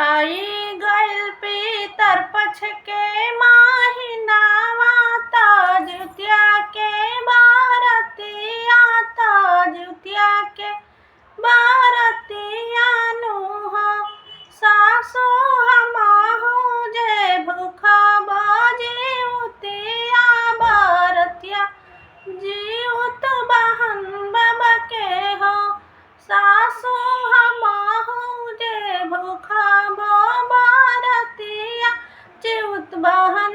आई गइल पीतर पछ के माहिनावा त जुतिया के बारतिया त जुतिया के बारतिया नु हो सासु हमहु जे भूखा बजीउतिया बरतिया जीउत बहन बाबा के हो सासु हमहु जे भूखा बरतिया जीउत बहन